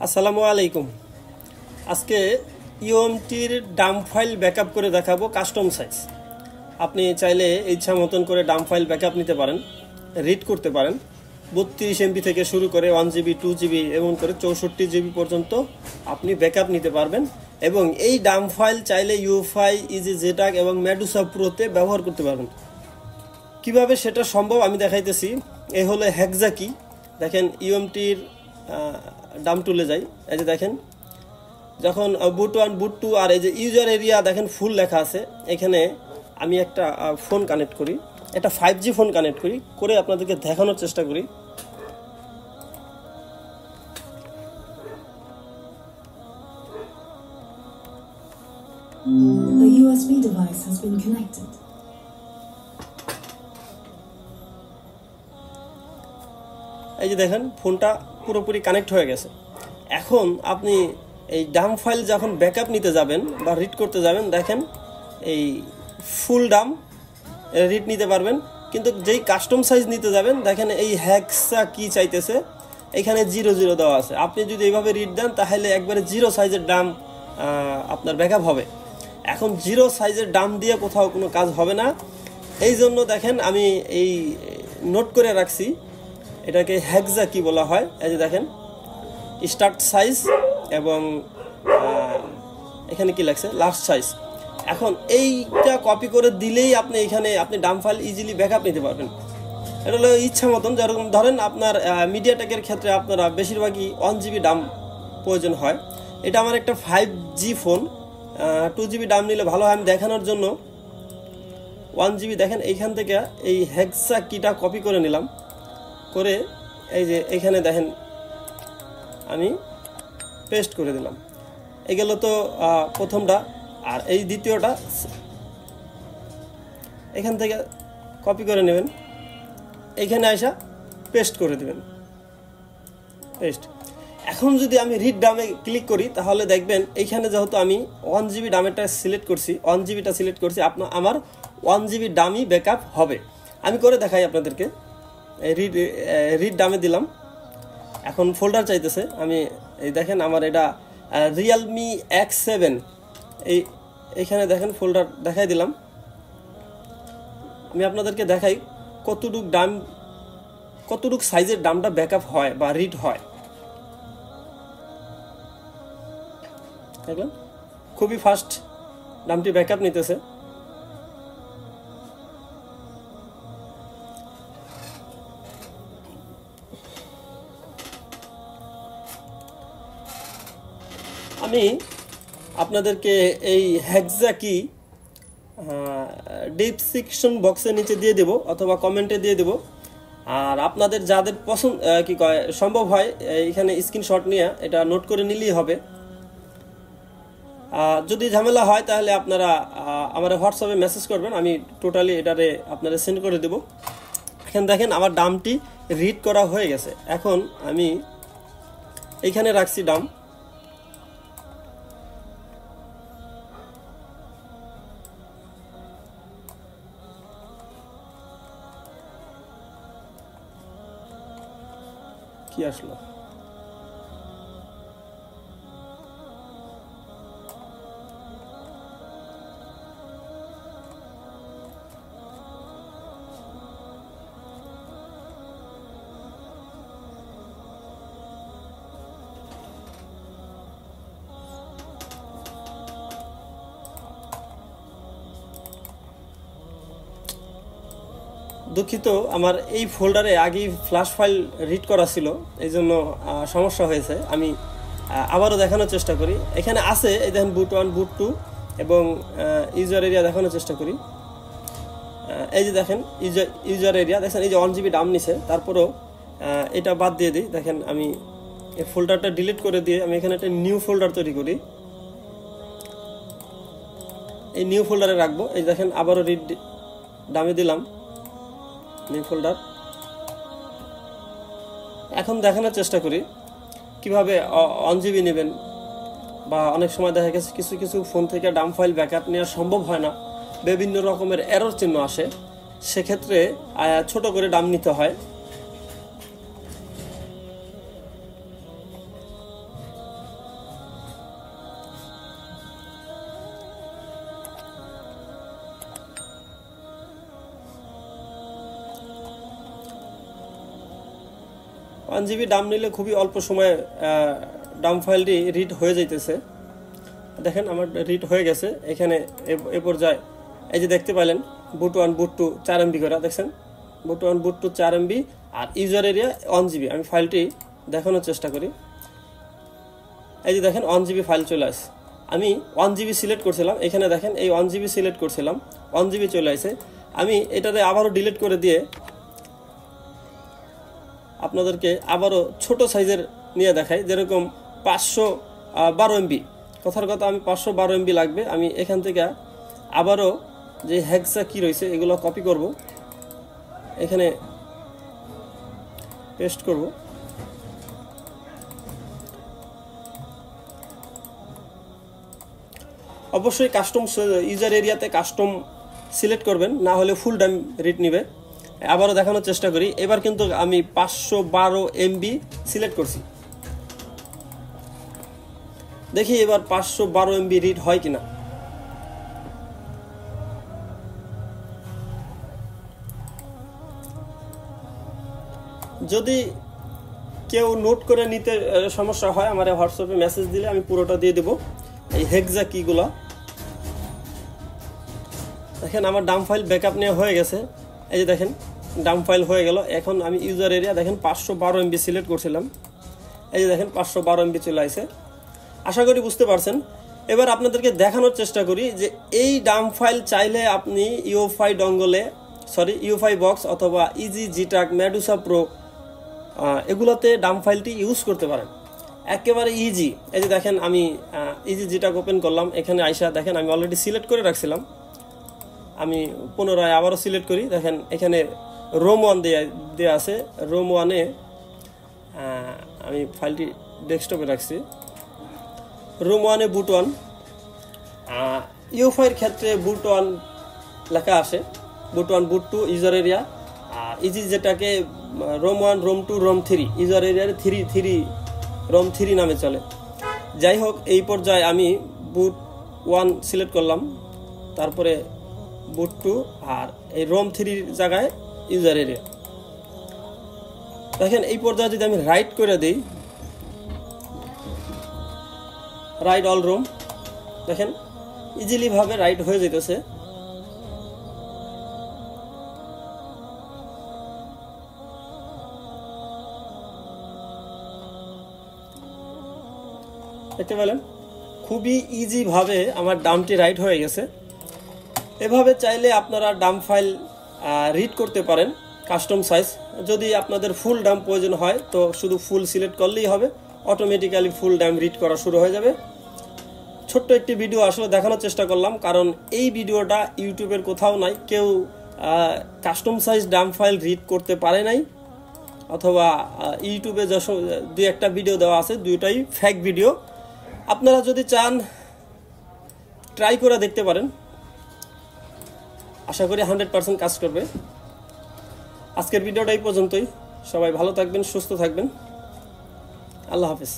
আসসালামু আলাইকুম। আজকে ইওএমটির ডাম্প ফাইল ব্যাকআপ করে দেখাবো কাস্টম সাইজ। আপনি চাইলে ইচ্ছা মতন করে ডাম্প ফাইল ব্যাকআপ নিতে পারেন, রিড করতে পারেন। 32 MB থেকে শুরু করে 1 GB 2 GB এমন করে 64 GB পর্যন্ত আপনি ব্যাকআপ নিতে পারবেন। এবং এই ডাম্প ফাইল চাইলে ইউফাই, ইজিজেটাক এবং মেডুসা প্রোতে ব্যবহার করতে পারবেন। কিভাবে সেটা সম্ভব আমি দেখাইতেছি। এই হলো হেক্সা কি। দেখেন ইওএমটির ডাম টুলে যাই, এই যে দেখেন যখন বুট 1 বুট 2 আর এই যে ইউজার এরিয়া দেখেন ফুল লেখা আছে। এখানে আমি একটা ফোন কানেক্ট করি, একটা 5G ফোন কানেক্ট করি, করে আপনাদেরকে দেখানোর চেষ্টা করি। The USB device has been connected. এই যে দেখেন ফোনটা পুরোপুরি কানেক্ট হয়ে গেছে। এখন আপনি এই ডাম্প ফাইল যখন ব্যাকআপ নিতে যাবেন বা রিড করতে যাবেন, দেখেন এই ফুল ডাম রিড নিতে পারবেন। কিন্তু যেই কাস্টম সাইজ নিতে যাবেন, দেখেন এই হেক্সা কি চাইতেছে, এখানে 00 দেওয়া আছে। আপনি যদি এইভাবে রিড দেন তাহলে একবারে 0 সাইজের ডাম আপনার ব্যাকআপ হবে। এখন 0 সাইজের ডাম দিয়ে কোথাও কোনো কাজ হবে না। এই জন্য দেখেন আমি এই নোট করে রাখছি, এটাকে হেক্সা কি বলা হয়। এই যে দেখেন স্টার্ট সাইজ এবং এখানে কি লাগছে লাস্ট সাইজ। এখন এইটা কপি করে দিলেই আপনি এখানে আপনি ডাম্প ফাইল ইজিলি ব্যাকআপ নিতে পারবেন। এটা হলো ইচ্ছা মতন। যেরকম ধরেন আপনার মিডিয়াটেকের ক্ষেত্রে আপনারা বেশিরভাগই 1 GB ডাম প্রয়োজন হয়। এটা আমার একটা 5G ফোন, 2 GB ডাম নিলে ভালো হয়। আমি দেখানোর জন্য 1 GB দেখেন এইখান থেকে এই হেক্সা কিটা কপি করে নিলাম, করে এই যে এখানে দেখেন আমি পেস্ট করে দিলাম। এগুলো তো প্রথমটা, আর এই দ্বিতীয়টা এখান থেকে কপি করে নেবেন, এইখানে আসা পেস্ট করে দেবেন, পেস্ট। এখন যদি আমি রিড ডামে ক্লিক করি তাহলে দেখবেন এইখানে যেহেতু আমি 1 GB ডামেরটা সিলেক্ট করছি, 1 GBটা সিলেক্ট করছি, আমার 1 GB ডামই ব্যাকআপ হবে। আমি করে দেখাই আপনাদেরকে। রিড ডামে দিলাম, এখন ফোল্ডার চাইতেছে। আমি এই দেখেন আমার এটা রিয়েলমি X7, এইখানে দেখেন ফোল্ডার দেখাই দিলাম। আমি আপনাদেরকে দেখাই কতটুক সাইজের ডামটা ব্যাকআপ হয় বা রিড হয়। দেখলেন খুবই ফাস্ট ডামটি ব্যাকআপ নিতেছে। আমি আপনাদেরকে এই হেক্সা কি ডিসক্রিপশন বক্সের নিচে দিয়ে দেব অথবা কমেন্টে দিয়ে দেব। আর আপনাদের যাদের পছন্দ সম্ভব হয় এখানে স্ক্রিনশট নিয়ে এটা নোট করে নিলেই হবে। যদি ঝামেলা হয় তাহলে আপনারা আমার হোয়াটসঅ্যাপে মেসেজ করবেন, আমি টোটালি এটারে আপনারা সেন্ড করে দেব। এখানে দেখেন আমার ডামটি রিড করা হয়ে গেছে। এখন আমি এইখানে রাখছি ডাম। কি আসলো? দুঃখিত, আমার এই ফোল্ডারে আগেই ফ্ল্যাশ ফাইল রিড করা ছিল, এই জন্য সমস্যা হয়েছে। আমি আবারও দেখানোর চেষ্টা করি। এখানে আছে এই দেখেন বুট 1 বুট 2 এবং ইউজার এরিয়া দেখানোর চেষ্টা করি। এই যে দেখেন ইউজার এরিয়া দেখেন, এই যে 1 GB ডাম নিছে, তারপরেও এটা বাদ দিয়ে দিই। দেখেন আমি এই ফোল্ডারটা ডিলিট করে দিয়ে আমি এখানে একটা নিউ ফোল্ডার তৈরি করি, এই নিউ ফোল্ডারে রাখবো। এই দেখেন আবারও রিড ডামে দিলাম নিউ ফোল্ডার। এখন দেখানোর চেষ্টা করি কিভাবে 1 GB নেবেন, বা অনেক সময় দেখা গেছে কিছু ফোন থেকে ডাম্প ফাইল ব্যাকআপ নেওয়া সম্ভব হয় না, বিভিন্ন রকমের এরর চিহ্ন আসে, সেক্ষেত্রে ছোট করে ডাম নিতে হয়। 1 GB ডাম নিলে খুবই অল্প সময়ে ডাম ফাইলটি রিড হয়ে যাইতেছে। দেখেন আমার রিড হয়ে গেছে। এখানে এ পর্যায়ে এই যে দেখতে পাইলেন বুট 1 বুট 2 4 MB করে দেখছেন, বুট 1 বুট 2 4 MB আর ইউজার এরিয়া 1 GB। আমি ফাইলটি দেখানোর চেষ্টা করি। এই যে দেখেন 1 GB ফাইল চলে আসে। আমি 1 GB সিলেক্ট করছিলাম, এখানে দেখেন এই 1 GB সিলেক্ট করছিলাম, 1 GB চলে আসে। আমি এটাতে আবারও ডিলিট করে দিয়ে আপনাদেরকে আবারও ছোট সাইজের নিয়ে দেখাই, যেরকম 512 MB। কথার কথা আমি 512 MB লাগবে। আমি এখান থেকে আবারও যে হেক্সা কি রয়েছে এগুলো কপি করব, এখানে পেস্ট করব। অবশ্যই কাস্টম ইউজার এরিয়াতে কাস্টম সিলেক্ট করবেন, না হলে ফুল টাইম রিড নিবে। আবারও দেখানোর চেষ্টা করি। এবার কিন্তু আমি 512 MB সিলেক্ট করছি। দেখি এবার 512 MB রিড হয় কিনা। যদি কেউ নোট করে নিতে সমস্যা হয় আমার হোয়াটসঅ্যাপে মেসেজ দিলে আমি পুরোটা দিয়ে দেব। এই হেক্সা কিগুলো দেখেন আমার ডাম ফাইল ব্যাকআপ নেওয়া হয়ে গেছে। এই যে দেখেন ডাম ফাইল হয়ে গেল। এখন আমি ইউজার এরিয়া দেখেন 512 MB সিলেক্ট করছিলাম, এই যে দেখেন 512 MB চলে আসে। আশা করি বুঝতে পারছেন। এবার আপনাদেরকে দেখানোর চেষ্টা করি যে এই ডাম ফাইল চাইলে আপনি ইউএফআই বক্স অথবা ইজি জিটাক মেডুসা প্রো এগুলোতে ডাম ফাইলটি ইউজ করতে পারেন, একেবারে ইজি। এই যে দেখেন আমি ইজি জিটাক ওপেন করলাম, এখানে আইসা দেখেন আমি অলরেডি সিলেক্ট করে রাখছিলাম। আমি পুনরায় আবারও সিলেক্ট করি। দেখেন এখানে রোম 1 দেওয়া আছে। রোম 1-এ আমি ফাইলটি ডেস্কটপে রাখছি। রোম 1-এ বুট 1, ইউএফআইয়ের ক্ষেত্রে বুট 1 লেখা আসে, বুট 1 বুট 2 ইউজার এরিয়া। ইজি যেটাকে রোম 1 রোম 2 রোম 3 ইউজার এরিয়ার 3 রোম 3 নামে চলে। যাই হোক, এই পর্যায়ে আমি বুট 1 সিলেক্ট করলাম, তারপরে বুট 2 আর এই রোম 3 জায়গায় ইউজার এরিয়া। দেখেন এই পর্যায়ে যদি আমি রাইট করে দিই, রাইট অল রোম, দেখেন ইজিলি ভাবে রাইট হয়ে যেতেছে। দেখতে পেলেন খুবই ইজি ভাবে আমার ডামটি রাইট হয়ে গেছে। এভাবে চাইলে আপনারা ডাম ফাইল রিড করতে পারেন কাস্টম সাইজ। যদি আপনাদের ফুল ডাম প্রয়োজন হয় তো শুধু ফুল সিলেক্ট করলেই হবে, অটোমেটিক্যালি ফুল ডাম রিড করা শুরু হয়ে যাবে। ছোট্ট একটি ভিডিও আসলে দেখানোর চেষ্টা করলাম, কারণ এই ভিডিওটা ইউটিউবের কোথাও নাই। কেউ custom size Dam file read করতে পারে নাই, অথবা ইউটিউবে যে 2-1টা ভিডিও দেওয়া আছে, দুইটাই ফেক ভিডিও। আপনারা যদি চান ট্রাই করে দেখতে পারেন, আশা করি 100% কাজ করবে। আজকের ভিডিওটা এই পর্যন্তই। সবাই ভালো থাকবেন, সুস্থ থাকবেন। আল্লাহ হাফেজ।